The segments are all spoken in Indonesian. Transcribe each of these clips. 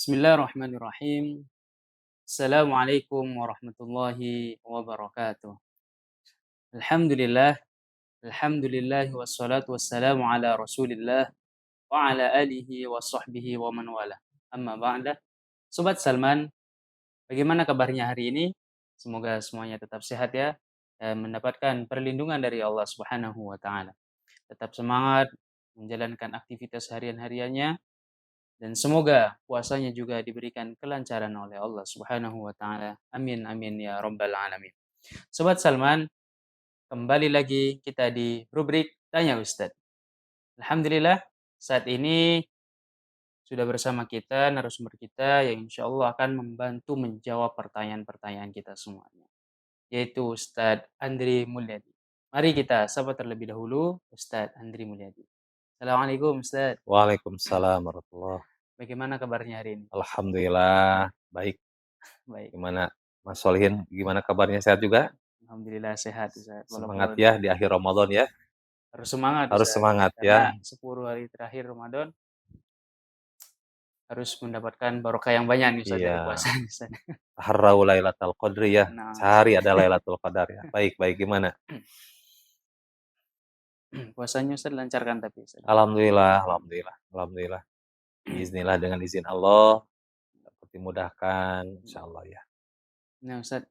Bismillahirrahmanirrahim. Assalamualaikum warahmatullahi wabarakatuh. Alhamdulillah, alhamdulillah wassalatu wassalamu ala Rasulillah wa ala alihi wa sahbihi wa man wala. Amma ba'da. Sobat Salman, bagaimana kabarnya hari ini? Semoga semuanya tetap sehat ya dan mendapatkan perlindungan dari Allah Subhanahu wa taala. Tetap semangat menjalankan aktivitas harian-hariannya dan semoga puasanya juga diberikan kelancaran oleh Allah Subhanahu wa taala. Amin amin ya rabbal alamin. Sobat Salman, kembali lagi kita di rubrik Tanya Ustadz. Alhamdulillah saat ini sudah bersama kita narasumber kita yang insya Allah akan membantu menjawab pertanyaan-pertanyaan kita semuanya, yaitu Ustadz Andri Mulyadi. Mari kita sapa terlebih dahulu Ustadz Andri Mulyadi. Assalamualaikum Ustadz. Waalaikumsalam warahmatullah. Bagaimana kabarnya hari ini? Alhamdulillah, baik. Baik. Gimana Mas Solihin, gimana kabarnya, sehat juga? Alhamdulillah sehat Ustaz. Semangat Walaupun ya di akhir Ramadan ya. harus semangat Harus Ustaz. semangat Karena ya. 10 hari terakhir Ramadan harus mendapatkan barokah yang banyak nih Ustaz dari Iya. puasa nih Ustaz. Taharrau Lailatul Qadri ya. Nah, Sehari ada Lailatul Qadar ya. Baik, baik, gimana? puasanya Ustaz lancarkan tapi Ustaz. Alhamdulillah, alhamdulillah, alhamdulillah. Bismillah, dengan izin Allah dapat dimudahkan insyaallah ya. Nah Ustaz,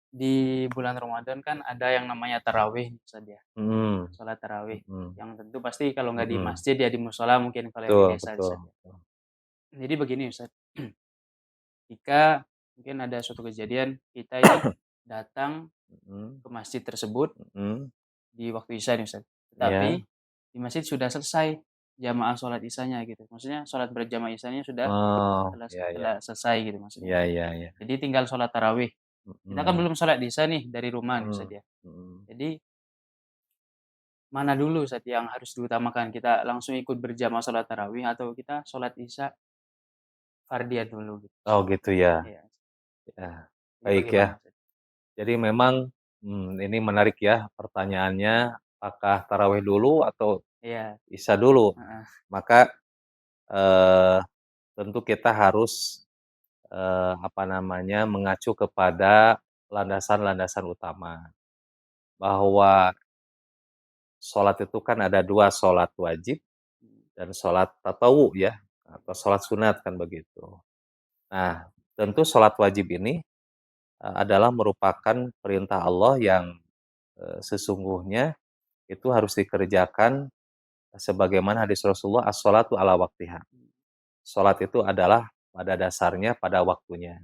di bulan Ramadan kan ada yang namanya tarawih nih Ustaz ya. Hmm, Sholat tarawih. hmm, Yang tentu pasti kalau nggak di hmm. masjid ya di musola mungkin kalau yang Betul, di desa betul, Ustaz ya. betul. Jadi begini Ustaz, jika mungkin ada suatu kejadian kita ini datang Hmm, ke masjid tersebut hmm. di waktu Isya nih Ustaz. Ya. Tetapi di masjid sudah selesai jamaah sholat Isyanya gitu. Maksudnya sholat berjamaah Isyanya sudah Oh, ya, ya. selesai gitu maksudnya. Ya, ya, ya. Jadi tinggal sholat tarawih. Kita kan Hmm, belum sholat Isya nih dari rumah nih hmm, Ustaz ya. hmm. Jadi mana dulu Ustaz yang harus diutamakan? Kita langsung ikut berjamaah sholat tarawih atau kita sholat Isya fardiyat dulu gitu Oh Ustaz? gitu ya. Iya. Ya, Jadi baik ya. bagaimana Ustaz? Jadi memang, ini menarik ya pertanyaannya, apakah tarawih dulu atau Iya, isya dulu? heeh. Maka, eee, tentu kita harus, apa namanya, mengacu kepada landasan-landasan utama. Bahwa sholat itu kan ada 2 sholat wajib dan sholat tatawu ya, atau sholat sunat kan begitu. Nah, tentu sholat wajib ini, adalah merupakan perintah Allah yang, sesungguhnya itu harus dikerjakan sebagaimana hadis Rasulullah, "As-sholatu ala waktiha." Sholat itu adalah pada dasarnya pada waktunya.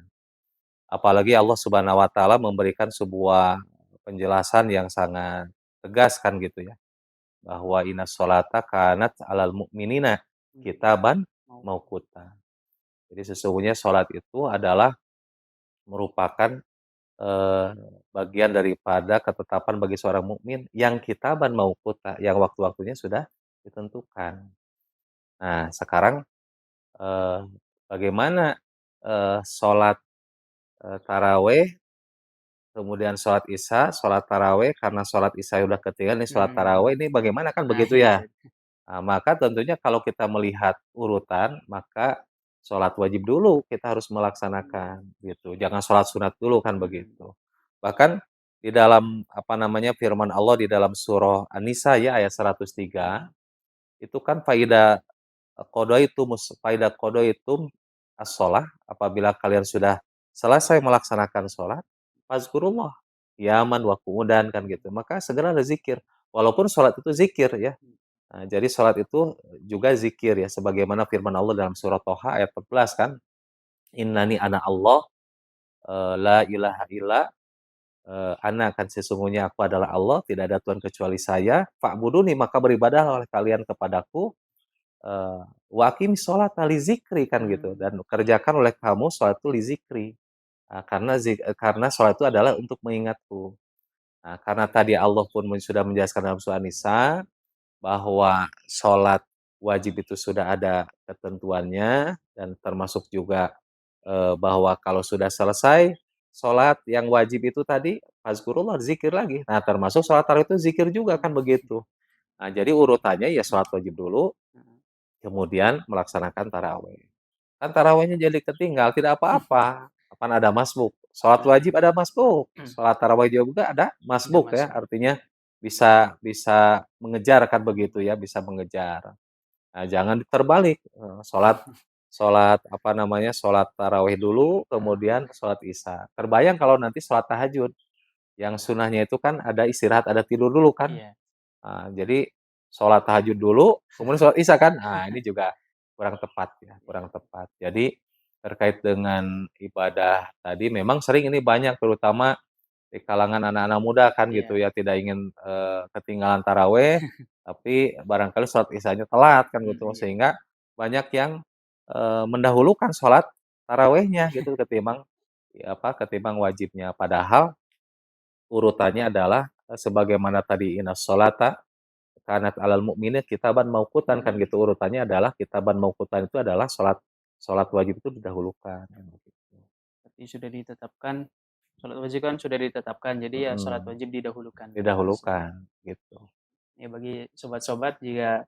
Apalagi Allah Subhanahu wa taala memberikan sebuah penjelasan yang sangat tegas kan gitu ya, bahwa "Innas sholata kanat 'alal mu'minina Mmm, kitaban mau mauquta." Jadi sesungguhnya sholat itu adalah merupakan, eee, bagian daripada ketetapan bagi seorang mukmin yang kitaban mauquta, yang waktu-waktunya sudah ditentukan. Nah, sekarang, eee, bagaimana, sholat, tarawih, kemudian sholat Isya, sholat tarawih karena sholat Isya udah ketinggalan nih sholat tarawih ini bagaimana kan Nah begitu iya ya? Ustaz. Nah, maka tentunya kalau kita melihat urutan, maka sholat wajib dulu kita harus Mmm, melaksanakan gitu, jangan sholat sunat dulu kan mhm, begitu. Bahkan di dalam, apa namanya, firman Allah di dalam surah An-Nisa ya ayat 103, itu kan faida qadaitum as-shalah, apabila kalian sudah selesai melaksanakan sholat, fazkurullah qiyaman wa qu'udan kan gitu. Maka segeralah zikir, walaupun sholat itu zikir ya. mmm, Nah, jadi sholat itu juga zikir ya, sebagaimana firman Allah dalam surat Toha ayat 14 kan, "Innani ana Allah, la ilaha illa, ana kan sesungguhnya aku adalah Allah, tidak ada Tuhan kecuali saya, fa'buduni maka beribadahlah oleh kalian kepadaku, wa aqimis sholata lizikri," kan gitu, mmm, dan kerjakan oleh kamu sholat itu lizikri, karena sholat itu adalah untuk mengingatku. Nah, karena tadi Allah pun sudah menjelaskan dalam surah An-Nisa bahwa sholat wajib itu sudah ada ketentuannya dan termasuk juga, bahwa kalau sudah selesai sholat yang wajib itu tadi, fazkurullah, zikir lagi. Nah, termasuk sholat tarawih itu zikir juga kan mmm, begitu. Nah, jadi urutannya ya sholat wajib dulu, heeh. kemudian melaksanakan tarawih. kan tarawihnya jadi ketinggal, tidak apa-apa, kan ada masbuk. Sholat Nah, wajib ada masbuk, sholat tarawih juga ada ada masbuk ya, masuk. artinya bisa bisa mengejar kan begitu ya, bisa mengejar. Nah, jangan terbalik, sholat sholat apa namanya, sholat tarawih dulu, kemudian sholat isya. Terbayang kalau nanti sholat tahajud, yang sunahnya itu kan ada istirahat, ada tidur dulu kan. Iya, Jadi sholat tahajud dulu, kemudian sholat isya kan. Nah, ini juga kurang tepat ya, iya, kurang tepat. Jadi terkait dengan ibadah tadi memang sering ini banyak terutama di kalangan anak-anak muda kan gitu iya, ya, tidak ingin, ketinggalan taraweh, tapi barangkali sholat isyanya telat kan gitu, iya, sehingga banyak yang, mendahulukan sholat tarawehnya gitu ketimbang ketimbang wajibnya. Padahal urutannya adalah, sebagaimana tadi inna sholata kanat 'alal mukminin kitaban mauqutan kan mhm. gitu, urutannya adalah kitaban mauqutan itu adalah sholat sholat wajib itu didahulukan, kan begitu. Berarti sudah ditetapkan, sholat wajib kan sudah ditetapkan, jadi ya sholat Mhm, wajib didahulukan gitu maksudnya. didahulukan, gitu. Ya bagi sobat-sobat jika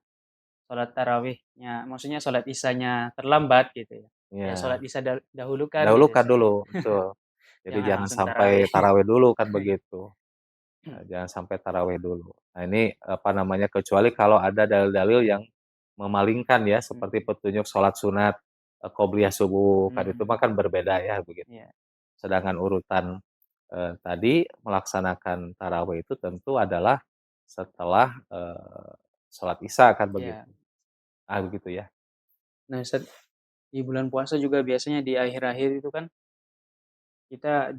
sholat tarawihnya, maksudnya sholat isyanya terlambat gitu ya, ya sholat Iya, isya dahulukan gitu dahulukan Ustaz ya. dulu, betul. Jadi Jangan jangan langsung tarawih. sampai tarawih dulu kan begitu, jangan sampai tarawih dulu. Nah ini, apa namanya, kecuali kalau ada dalil-dalil yang memalingkan ya, seperti Mhm, petunjuk sholat sunat, qobliyah subuh, kan itu mah mhm, kan berbeda ya begitu. iya, Sedangkan urutan, tadi melaksanakan tarawih itu tentu adalah setelah, sholat isya kan iya. begitu. Begitu ya. Nah Ustaz, di bulan puasa juga biasanya di akhir-akhir itu kan kita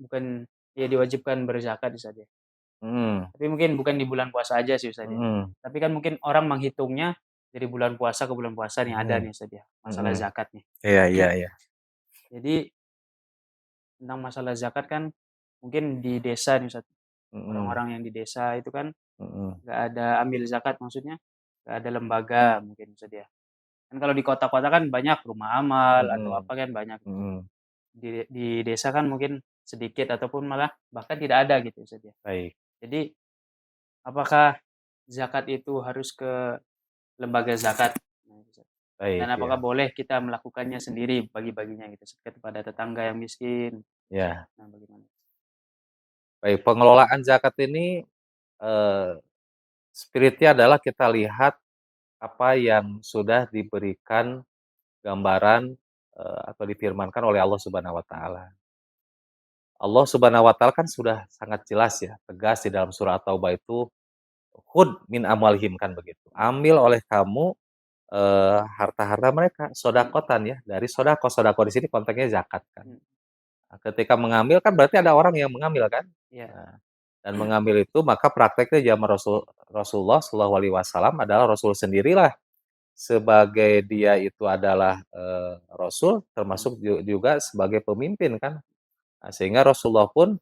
bukan ya diwajibkan berzakat Ustaz ya. Mhm, Tapi mungkin bukan di bulan puasa aja sih Ustaz ya. mhm, Tapi kan mungkin orang menghitungnya dari bulan puasa ke bulan puasa nih ada mhm, nih Ustaz ya, masalah mhm. zakat nih. Iya iya iya. Jadi tentang masalah zakat kan mungkin di desa nih Ustaz, Mhm, orang-orang yang di desa itu kan mhm, nggak ada ambil zakat maksudnya, nggak ada lembaga mungkin Ustaz ya. Kan kalau di kota-kota kan banyak rumah amal atau mhm, apa kan banyak. mhm. Di desa kan mungkin sedikit ataupun malah bahkan tidak ada gitu Ustaz ya. Baik Jadi apakah zakat itu harus ke lembaga zakat? Nah, Ustaz. Dan baik apakah ya. boleh kita melakukannya sendiri bagi-baginya gitu Ustaz, kepada tetangga yang miskin? Ya, Nah, bagaimana? baik pengelolaan zakat ini, eee, spiritnya adalah kita lihat apa yang sudah diberikan gambaran, atau difirmankan oleh Allah Subhanahu wa taala. Allah Subhanahu wa taala kan sudah sangat jelas ya, tegas di dalam surah At-Taubah itu, "Khudz min amwalihim" kan begitu. Ambil oleh kamu, harta-harta mereka, Mhm, sodakotan ya, dari sodako. Sodako di sini konteksnya zakat kan. mhm, Nah, ketika mengambil kan berarti ada orang yang mengambil kan? iya, Nah, dan mengambil itu maka prakteknya zaman Rasulullah Shallallahu Alaihi Wasallam adalah Rasul sendirilah sebagai dia itu adalah, rasul mhm, termasuk juga sebagai pemimpin kan. Nah, sehingga Rasulullah pun,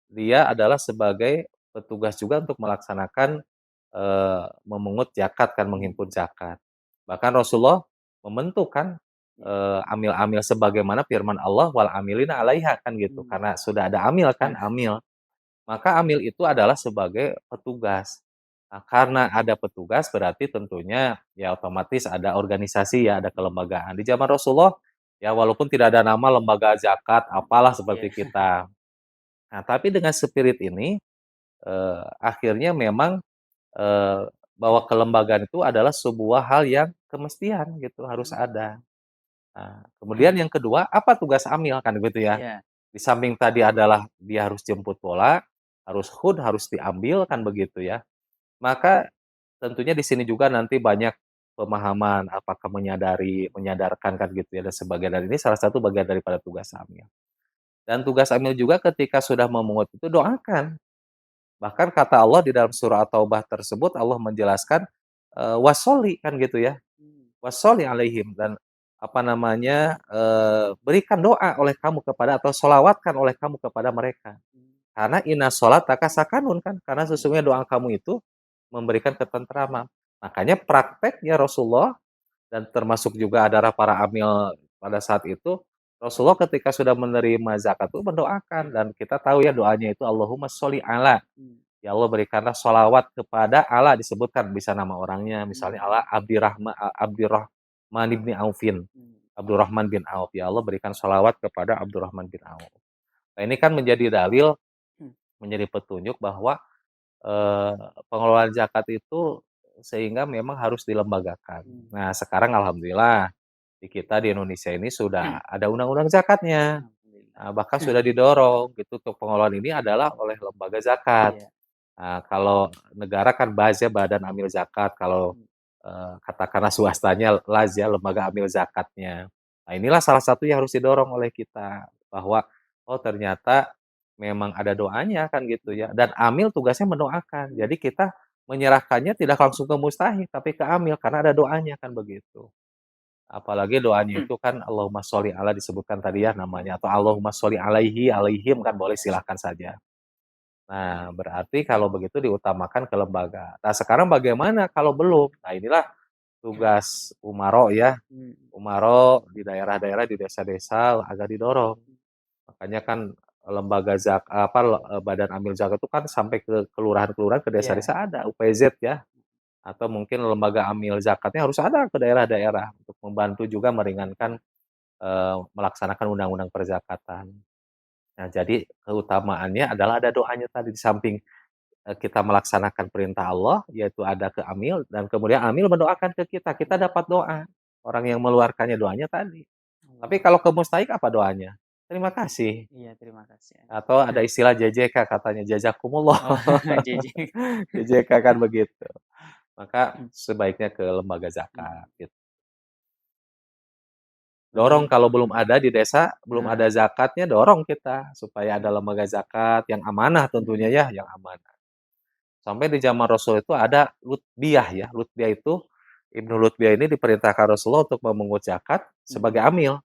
dia adalah sebagai petugas juga untuk melaksanakan, memungut zakat kan, mhm, menghimpun zakat. Bahkan Rasulullah membentuk kan, iya, amil-amil sebagaimana firman Allah, "Wal amilina 'alaiha" kan gitu, mmm, karena sudah ada amil kan, iya, amil. Maka amil itu adalah sebagai petugas. Nah, karena ada petugas berarti tentunya ya otomatis ada organisasi ya, ada mhm, kelembagaan. Di zaman Rasulullah, ya walaupun tidak ada nama lembaga zakat, apalah iya, seperti kita. Nah, tapi dengan spirit ini, akhirnya memang, eee, bahwa kelembagaan itu adalah sebuah hal yang kemestian gitu, harus mmm, ada. Nah, kemudian yang kedua, apa tugas amil kan gitu ya. iya, Di samping tadi adalah dia harus jemput bola, harus hud, harus diambil kan mhm, begitu ya. Maka tentunya di sini juga nanti banyak pemahaman, apakah menyadarkan kan gitu ya, dan sebagian dari ini salah satu bagian daripada tugas amil. Dan tugas amil juga ketika sudah memungut itu doakan. Bahkan kata Allah di dalam surah At-Taubah tersebut Allah menjelaskan, "Washolli" kan gitu ya, mmm, "Washolli 'alaihim" dan apa namanya, berikan doa oleh kamu kepada atau sholawatkan oleh kamu kepada mereka. mmm, Karena inna sholataka sakanun kan, karena iya, sesungguhnya doa kamu itu memberikan ketentraman. Makanya prakteknya Rasulullah dan termasuk juga adalah para amil pada saat itu, Rasulullah ketika sudah menerima zakat itu mendoakan dan kita tahu ya doanya itu Allahumma sholli ala, mmm, ya Allah berikanlah sholawat kepada Allah disebutkan bisa nama orangnya misalnya mmm, Allah Abdurrahman bin Aufin. Hmm. Abdurrahman bin Auf. Ya Allah berikan sholawat kepada Abdurrahman bin Auf. Nah, ini kan menjadi dalil, Hmm. menjadi petunjuk bahwa eh, pengelolaan zakat itu sehingga memang harus dilembagakan. Hmm. Nah, sekarang alhamdulillah di kita di Indonesia ini sudah ada undang-undang zakatnya. Alhamdulillah. Nah, bahkan sudah didorong gitu untuk pengelolaan ini adalah oleh lembaga zakat. Iya. Nah, kalau negara kan BAZ ya, Badan Amil Zakat. Kalau Hmm. katakanlah swastanya LAZ ya, Lembaga Amil Zakatnya. Nah, inilah salah satu yang harus didorong oleh kita bahwa oh ternyata memang ada doanya kan gitu ya. Dan Amil tugasnya mendoakan. Hmm. Jadi kita menyerahkannya tidak langsung ke mustahik tapi ke Amil karena ada doanya kan begitu. Apalagi doanya Hmm. itu kan Allahumma sholli ala disebutkan tadi ya namanya atau Allahumma sholli alaihi alaihim kan boleh silahkan saja. Nah, berarti kalau begitu diutamakan ke lembaga. Nah, sekarang bagaimana kalau belum? Nah, inilah tugas Umaro ya. Hmm. Umaro di daerah-daerah, di desa-desa agak didorong. Makanya kan lembaga Badan Amil Zakat itu kan sampai ke kelurahan-kelurahan, ke Iya. desa-desa ada UPZ ya. Atau mungkin lembaga Amil Zakatnya harus ada ke daerah-daerah untuk membantu juga meringankan melaksanakan undang-undang perzakatan. Nah, jadi keutamaannya adalah ada doanya tadi di samping kita melaksanakan perintah Allah, yaitu ada ke Amil, dan kemudian Amil mendoakan ke kita dapat doa. Orang yang meluarkannya doanya tadi. Tapi Allah. kalau ke mustahik apa doanya? Terima kasih. Iya, terima kasih. Atau ada istilah JJK katanya, jazakumullah. Oh, JJ. JJK kan begitu. Maka sebaiknya ke lembaga zakat. Gitu. Dorong Jadi, kalau belum ada di desa, belum ada nah, zakatnya, dorong kita supaya ada lembaga zakat yang amanah tentunya ya, yang amanah. Sampai di zaman Rasul itu ada Lutbiyah ya. Lutbiyah itu Ibnu Lutbiyah ini diperintahkan Rasulullah untuk memungut zakat sebagai amil.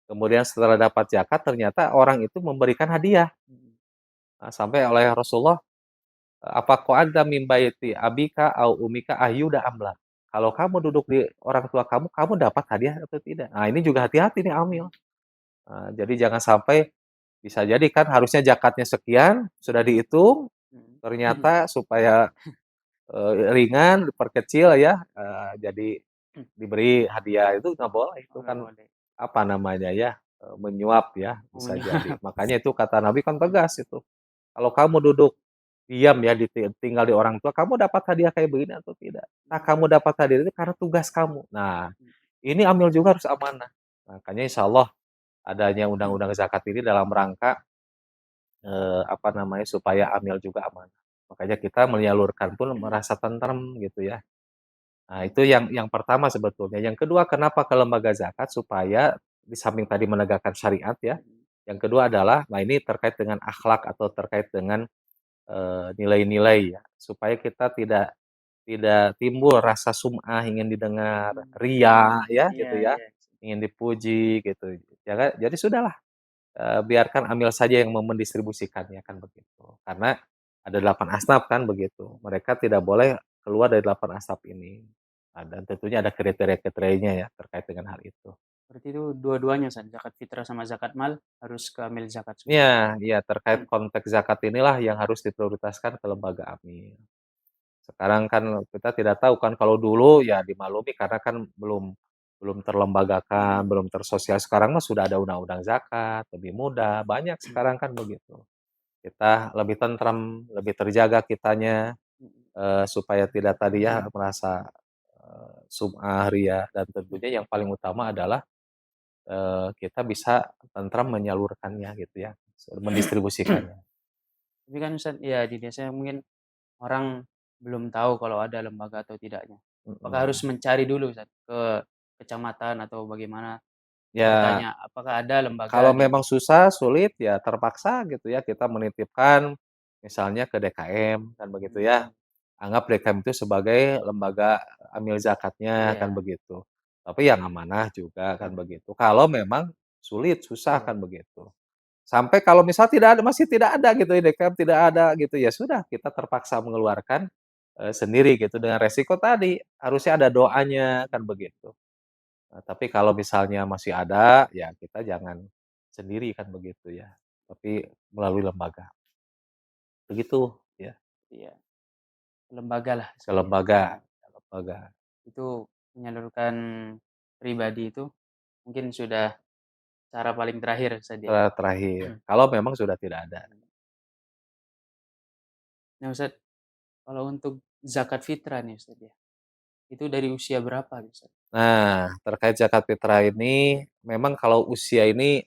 Kemudian setelah dapat zakat ternyata orang itu memberikan hadiah. Nah, sampai oleh Rasulullah, apa ada min baiti abika au umika ayyuda amla. Kalau kamu duduk di orang tua kamu, kamu dapat hadiah atau tidak? Nah, ini juga hati-hati nih amil. Nah, jadi jangan sampai bisa jadi kan harusnya zakatnya sekian, sudah dihitung, ternyata supaya ringan, diperkecil ya, jadi diberi hadiah itu nggak boleh, itu nggak kan boleh. apa namanya ya, menyuap ya, bisa jadi. Makanya itu kata Nabi kan tegas itu, kalau kamu duduk diam ya, tinggal di orang tua, kamu dapat hadiah kayak begini atau tidak? Nah, kamu dapat hadiah itu karena tugas kamu. Nah, ini amil juga harus amanah. Makanya insya Allah adanya undang-undang zakat ini dalam rangka apa namanya supaya amil juga amanah. Makanya kita menyalurkan pun merasa tentram gitu ya. Nah, itu yang pertama sebetulnya. Yang kedua, kenapa ke lembaga zakat? Supaya di samping tadi menegakkan syariat ya. Yang kedua adalah, nah ini terkait dengan akhlak atau terkait dengan nilai-nilai ya. Supaya kita tidak tidak timbul rasa sum'ah ingin didengar, ria ya Iya, gitu ya, iya. ingin dipuji gitu. Jadi sudahlah biarkan Amil saja yang mendistribusikannya kan begitu. Karena ada 8 asnaf kan begitu. Mereka tidak boleh keluar dari 8 asnaf ini. Nah, dan tentunya ada kriteria-kriterianya ya terkait dengan hal itu. Berarti itu dua-duanya, zakat fitrah sama zakat mal harus ke amil zakat semua. Iya, iya terkait konteks zakat inilah yang harus diprioritaskan ke lembaga Amil. Sekarang kan kita tidak tahu kan kalau dulu ya dimaklumi karena kan belum belum terlembagakan, belum tersosial. Sekarang mah sudah ada undang-undang zakat, lebih mudah, banyak sekarang kan begitu. Kita lebih tentram, lebih terjaga kitanya, supaya tidak tadi ya merasa, sum'ah, ria, dan tentunya yang paling utama adalah, kita bisa tentram menyalurkannya gitu ya, mendistribusikannya. Tapi kan Ustaz, ya di desa mungkin orang belum tahu kalau ada lembaga atau tidaknya. Apakah harus Mhm. mencari dulu Ustaz ke kecamatan atau bagaimana Ya, bertanya apakah ada lembaga kalau gitu? memang susah, sulit, ya terpaksa gitu ya kita menitipkan misalnya ke DKM kan begitu ya. Hmm. Anggap DKM itu sebagai lembaga amil zakatnya kan Iya, begitu. Tapi yang amanah juga kan begitu. Kalau memang sulit, susah iya. kan begitu. Sampai kalau misal tidak ada, masih tidak ada gitu ya, DKM tidak ada gitu, ya sudah kita terpaksa mengeluarkan, sendiri gitu dengan resiko tadi, harusnya ada doanya kan begitu. Tapi kalau misalnya masih ada, ya kita jangan sendiri kan begitu ya, tapi melalui lembaga, begitu ya, Iya, lembaga lah ke Ustaz ya. lembaga, ke lembaga. Itu menyalurkan pribadi itu mungkin sudah cara paling terakhir Ustaz ya? terakhir, kalau memang sudah tidak ada. Nah Ustaz, kalau untuk zakat fitrah nih Ustaz ya, itu dari usia berapa nih Ustaz? Nah, terkait zakat fitrah ini, memang kalau usia ini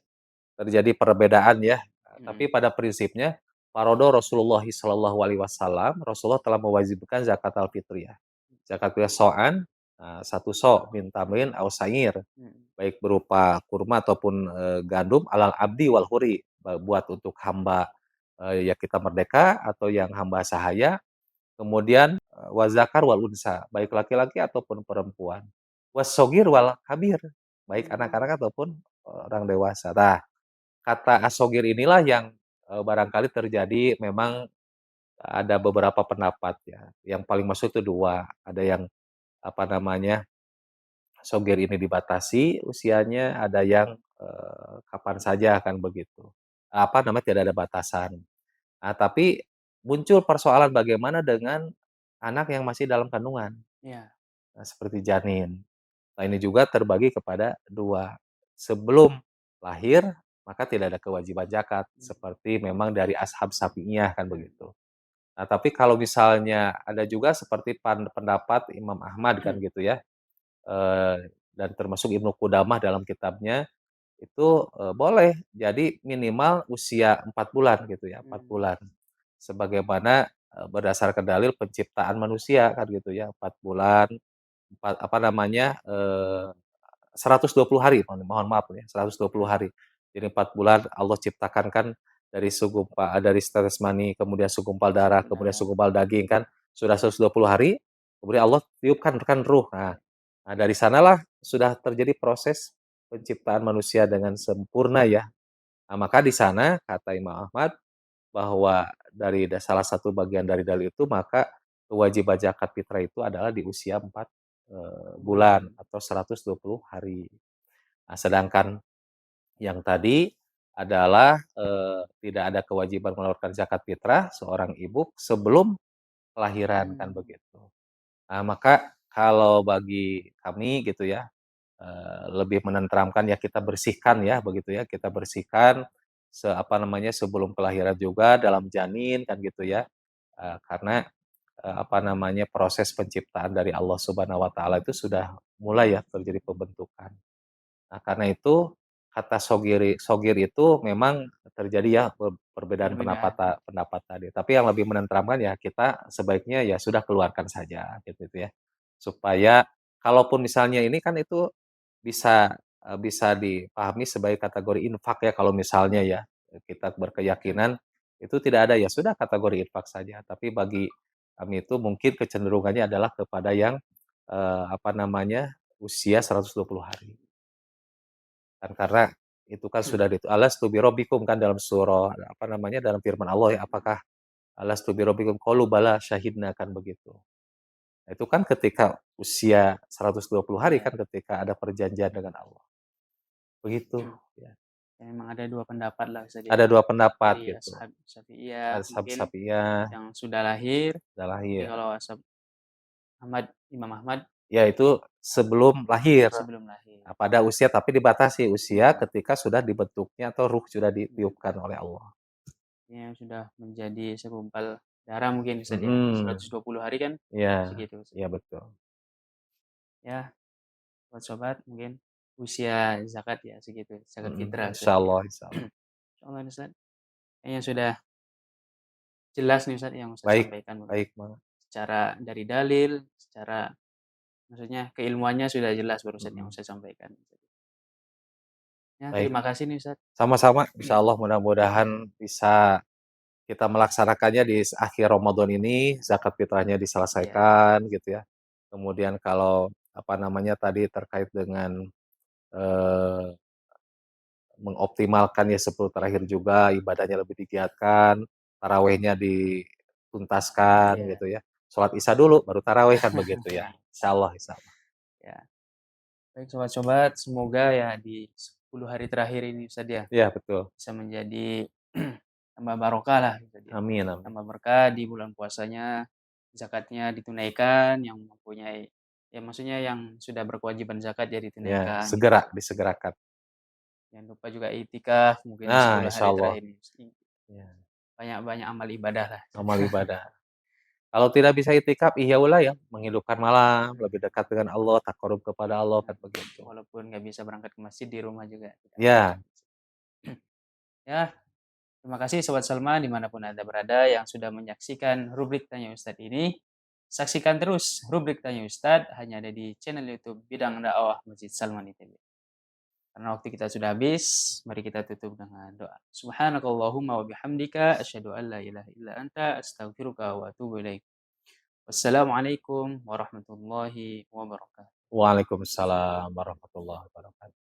terjadi perbedaan ya, tapi Mhm, pada prinsipnya parodo Rasulullah Shallallahu Alaihi Wasallam, Rasulullah telah mewajibkan zakat al-fitriyah. Zakat fitriyah so'an, 1 so' min tamrin aw sa'ir, mhm, baik berupa kurma ataupun, gandum alal abdi wal huri, buat untuk hamba, yang kita merdeka atau yang hamba sahaya. Kemudian, wa zakar wal unsa, baik laki-laki ataupun perempuan. Wassogir wal kabir, baik mmm, anak-anak ataupun orang dewasa. Nah, kata asogir inilah yang, barangkali terjadi memang ada beberapa pendapat ya, yang paling masuk itu 2, ada yang, apa namanya, sogir ini dibatasi usianya, ada yang, kapan saja kan begitu. Apa namanya, tidak ada batasan. Nah, tapi muncul persoalan bagaimana dengan anak yang masih dalam kandungan, iya, seperti janin. Nah, ini juga terbagi kepada 2. Sebelum lahir, maka tidak ada kewajiban zakat, mhm, seperti memang dari ashab Syafi'iyah kan mhm, begitu. Nah, tapi kalau misalnya ada juga seperti pendapat Imam Ahmad kan gitu ya, dan termasuk Ibnu Qudamah dalam kitabnya, itu, boleh. Jadi minimal usia 4 bulan gitu ya, 4 mmm, bulan. Sebagaimana, berdasarkan dalil penciptaan manusia kan gitu ya, 4 bulan, apa namanya, 120 hari, mohon maaf ya, 120 mhm, hari. Jadi 4 bulan Allah ciptakan kan dari tetes mani, kemudian segumpal darah, kemudian sebentar, segumpal daging kan, sudah 120 hari, kemudian Allah tiupkan kan ruh. Nah iya, nah dari sanalah sudah terjadi proses penciptaan manusia dengan sempurna ya. Nah, maka di sana kata Imam Ahmad bahwa salah satu bagian dari dalil itu, maka kewajiban zakat fitrah itu adalah di usia 4 bulan bulan, atau 120 hari. Nah, sedangkan yang tadi adalah, tidak ada kewajiban mengeluarkan zakat fitrah seorang ibu sebelum kelahiran, kan mmm, begitu. Nah, maka kalau bagi kami gitu ya, lebih menenteramkan ya kita bersihkan ya begitu ya, kita bersihkan apa namanya, sebelum kelahiran juga dalam janin kan gitu ya. Karena, apa namanya, proses penciptaan dari Allah Subhanahu wa taala itu sudah mulai ya terjadi pembentukan. Nah, karena itu kata sogir itu memang terjadi ya perbedaan pendapat perbedaan, pendapat tadi. Tapi yang lebih menenteramkan ya kita sebaiknya ya sudah keluarkan saja gitu ya. Supaya kalaupun misalnya ini kan itu bisa, bisa dipahami sebagai kategori infak ya kalau misalnya ya, kita mhm, berkeyakinan itu tidak ada, ya sudah kategori infak saja. Tapi bagi kami itu mungkin kecenderungannya adalah kepada yang, apa namanya, usia 120 hari. Kan karena itu kan sudah "Alastu birabbikum" kan dalam surah, apa namanya, dalam firman Allah ya, mhm, "Apakah alastu birabbikum?" Qalu bala syahidna, kan begitu. Nah, itu kan ketika usia 120 hari iya, kan ketika ada perjanjian dengan Allah, begitu, ya. ya memang ada 2 pendapat lah Ustaz ya, Ada 2 pendapat dari gitu, ashab Syafi'iyah ashab mungkin Syafi'iyah, yang sudah lahir, udah tapi lahir. kalau ashab Imam Ahmad Ya itu sebelum lahir, sebelum lahir, pada usia tapi dibatasi, usia mhm, ketika sudah dibentuknya atau ruh sudah mhm. ditiupkan oleh Allah. Yang sudah menjadi segumpal darah mungkin Ustaz ya, Mhm, 120 hari kan iya, segitu Ustaz. iya betul. Ya buat sobat mungkin usia zakat ya segitu, zakat fitrah Ustaz ya. Insyaallah, insyaallah. Insyaallah nih Ustaz, kayaknya sudah jelas nih Ustaz yang Ustaz Baik, sampaikan mungkin. baik Bang, Secara dari dalil, secara maksudnya keilmuannya sudah jelas barusan yang mhm, Ustaz sampaikan. Ya baik. terima kasih nih Ustaz. Sama-sama, insyaallah mudah-mudahan bisa kita melaksanakannya di akhir Ramadan ini, zakat fitrahnya Iya, diselesaikan gitu ya. Kemudian kalau, apa namanya tadi, terkait dengan, eee, mengoptimalkan ya 10 terakhir juga ibadahnya lebih digiatkan, tarawihnya dituntaskan iya. gitu ya. Sholat Isya dulu baru tarawih kan begitu ya. Insyaallah, insyaallah. Ya, baik sobat-sobat, semoga ya di 10 hari terakhir ini Ustaz ya, Iya betul. bisa menjadi tambah barokah lah Ustaz ya. Amin, amin. Tambah berkah di bulan puasanya, zakatnya ditunaikan, yang mempunyai Ya maksudnya yang sudah berkewajiban zakat ya Ya, ditunaikan gitu. segera disegerakan. Jangan lupa juga iktikaf mungkin Nah, 10 insya hari Allah. terakhir ini. Ya, Banyak-banyak amal ibadah lah. amal ibadah. Kalau tidak bisa itikaf, ihya ya, menghidupkan malam, lebih dekat dengan Allah, takarub kepada Allah, kan begitu. Walaupun nggak bisa berangkat ke masjid di rumah juga tidak apa-apa. Ya, Ya, terima kasih Sobat Salma dimanapun Anda berada yang sudah menyaksikan rubrik Tanya Ustadz ini. Saksikan terus rubrik Tanya Ustadz hanya ada di channel YouTube Bidang Dakwah Masjid Salman ITB. Karena waktu kita sudah habis, mari kita tutup dengan doa. Subhanakallahumma wa bihamdika asyhadu an la ilaha illa anta astaghfiruka wa atubu ilaik. Wassalamualaikum warahmatullahi wabarakatuh. waalaikumsalam warahmatullahi wabarakatuh.